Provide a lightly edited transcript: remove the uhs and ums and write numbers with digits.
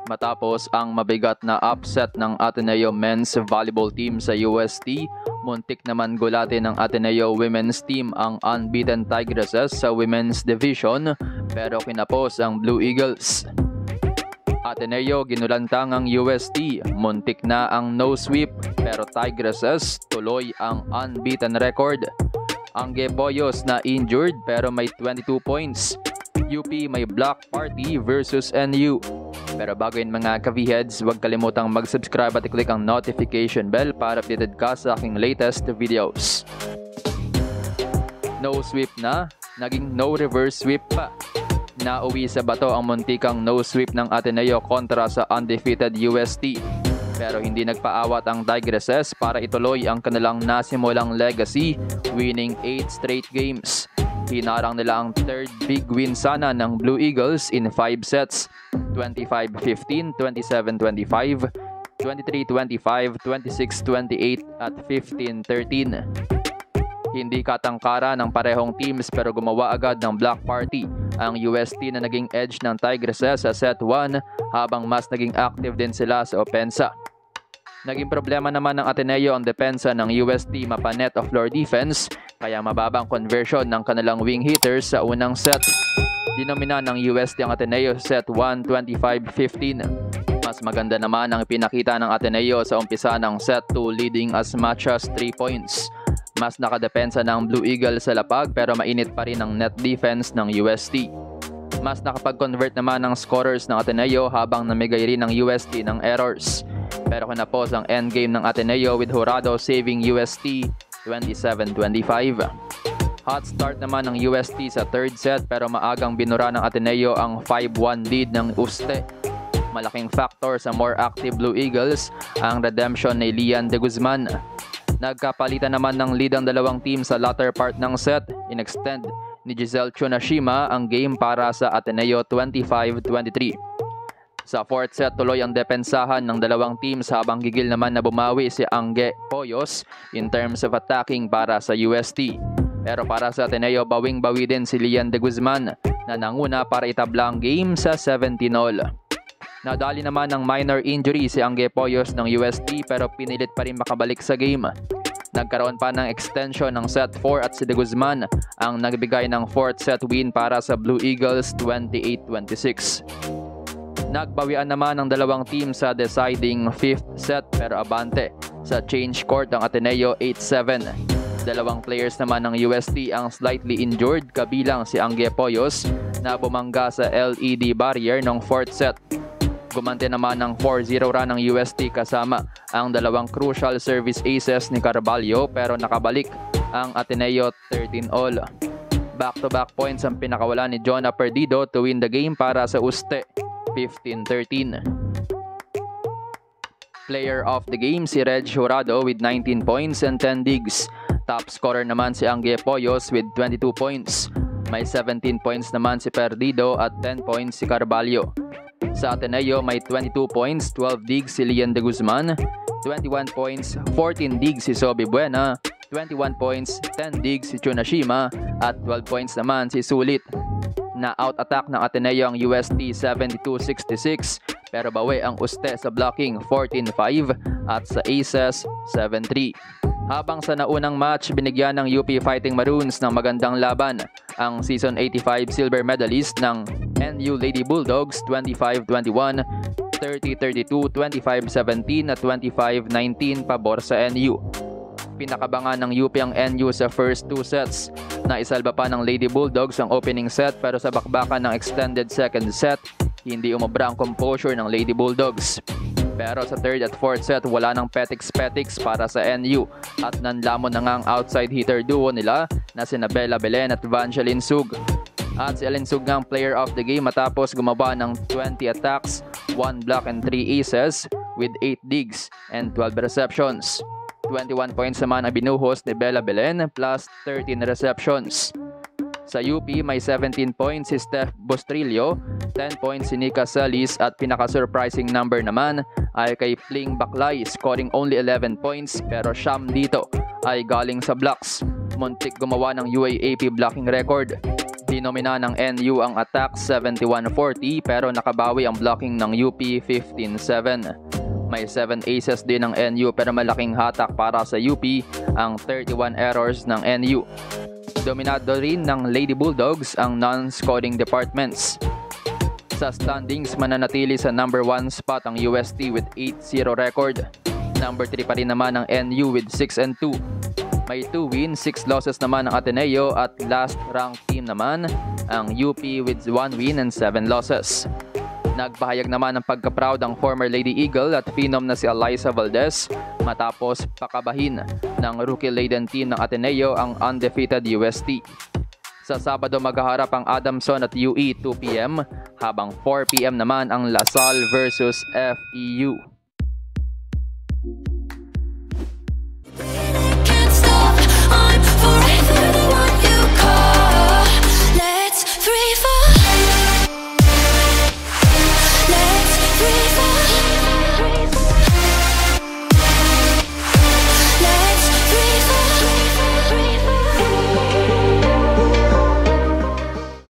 Matapos ang mabigat na upset ng Ateneo Men's Volleyball Team sa UST, muntik naman gulatin ng Ateneo Women's Team ang unbeaten Tigresses sa Women's Division pero kinapos ang Blue Eagles. Ateneo ginulantang ang UST, muntik na ang no sweep pero Tigresses tuloy ang unbeaten record. Angge Poyos na injured pero may 22 points. UP may block party versus NU. Pero bago yun mga ka-V-Heads, huwag kalimutang mag-subscribe at i-click ang notification bell para updated ka sa aking latest videos. No sweep na, naging no reverse sweep pa. Nauwi sa bato ang muntikang no sweep ng Ateneo kontra sa undefeated UST. Pero hindi nagpaawat ang Tigresses para ituloy ang kanilang nasimulang legacy, winning 8 straight games. Hinarang nila ang third big win sana ng Blue Eagles in 5 sets, 25-15, 27-25, 23-25, 26-28 at 15-13. Hindi katangkara ng parehong teams pero gumawa agad ng block party ang UST na naging edge ng Tigresses sa set 1 habang mas naging active din sila sa opensa. Naging problema naman ng Ateneo ang depensa ng UST mapanet of floor defense kaya mababang conversion ng kanilang wing hitters sa unang set. Dinomina ng UST ang Ateneo sa set 1, 25-15. Mas maganda naman ang pinakita ng Ateneo sa umpisa ng set 2 leading as much as 3 points. Mas nakadepensa ng Blue Eagle sa lapag pero mainit pa rin ang net defense ng UST. Mas nakapag-convert naman ng scorers ng Ateneo habang namigay rin ng UST ng errors. Pero kinapos ang endgame ng Ateneo with Jurado saving UST 27-25. Hot start naman ng UST sa third set pero maagang binura ng Ateneo ang 5-1 lead ng Uste. Malaking factor sa more active Blue Eagles ang redemption ni Lian de Guzman. Nagkapalitan naman ng lead ang dalawang team sa latter part ng set. In-extend ni Giselle Chunashima ang game para sa Ateneo 25-23. Sa fourth set, tuloy ang depensahan ng dalawang teams habang gigil naman na bumawi si Angge Poyos in terms of attacking para sa UST. Pero para sa Ateneo, bawing-bawi din si Lian de Guzman na nanguna para itabla ang game sa 17-all. Nadali naman ng minor injury si Angge Poyos ng UST pero pinilit pa rin makabalik sa game. Nagkaroon pa ng extension ng set 4 at si de Guzman ang nagbigay ng fourth set win para sa Blue Eagles 28-26. Nagbawian naman ang dalawang team sa deciding 5th set pero abante. Sa change court ang Ateneo 8-7. Dalawang players naman ng UST ang slightly injured kabilang si Angge Poyos na bumangga sa LED barrier ng 4th set. Gumante naman ng 4-0 run ng UST kasama ang dalawang crucial service aces ni Carvalho pero nakabalik ang Ateneo 13-all. Back-to-back points ang pinakawala ni Jonah Perdido to win the game para sa Uste. 15-13. Player of the game si Reg Jurado with 19 points and 10 digs. Top scorer naman si Angge Poyos with 22 points. May 17 points naman si Perdido at 10 points si Carvalho. Sa Ateneo may 22 points, 12 digs si Lian de Guzman, 21 points, 14 digs si Sobi Buena, 21 points, 10 digs si Chunashima at 12 points naman si Sulit. Na out-attack ng Ateneo ang UST 72-66 pero bawi ang Uste sa blocking 14-5 at sa aces 7-3. Habang sa naunang match binigyan ng UP Fighting Maroons ng magandang laban ang Season 85 silver medalist ng NU Lady Bulldogs 25-21, 30-32, 25-17 at 25-19 pabor sa NU. Pinakabangan ng UP ang NU sa first 2 sets. Naisalba pa ng Lady Bulldogs ang opening set pero sa bakbakan ng extended second set, hindi umubra ang composure ng Lady Bulldogs. Pero sa third at fourth set, wala ng petiks-petiks para sa NU at nanlamon na nga ang outside hitter duo nila na sina Bella Belen at Vangeline Sug. At si Alin Sug nga ang player of the game matapos gumawa ng 20 attacks, 1 block and 3 aces with 8 digs and 12 receptions. 21 points naman ang binuhos ni Bella Belen plus 13 receptions. Sa UP may 17 points si Steph Bostrillo, 10 points si Nika Salis at pinaka-surprising number naman ay kay Pling Baklay scoring only 11 points pero siyam dito ay galing sa blocks. Muntik gumawa ng UAAP blocking record. Dinomina ng NU ang attack 71-40 pero nakabawi ang blocking ng UP 15-7. May 7 aces din ng NU pero malaking hatak para sa UP ang 31 errors ng NU. Dominado rin ng Lady Bulldogs ang non-scoring departments. Sa standings, mananatili sa number 1 spot ang UST with 8-0 record. Number 3 pa rin naman ang NU with 6-2. May 2 wins, 6 losses naman ang Ateneo at last ranked team naman ang UP with 1 win and 7 losses. Nagpahayag naman ng pagka-proud ang former Lady Eagle at phenom na si Eliza Valdez matapos pakabahin ng rookie-laden team ng Ateneo ang undefeated UST. Sa Sabado maghaharap ang Adamson at UE 2 PM habang 4 PM naman ang Lasal versus FEU.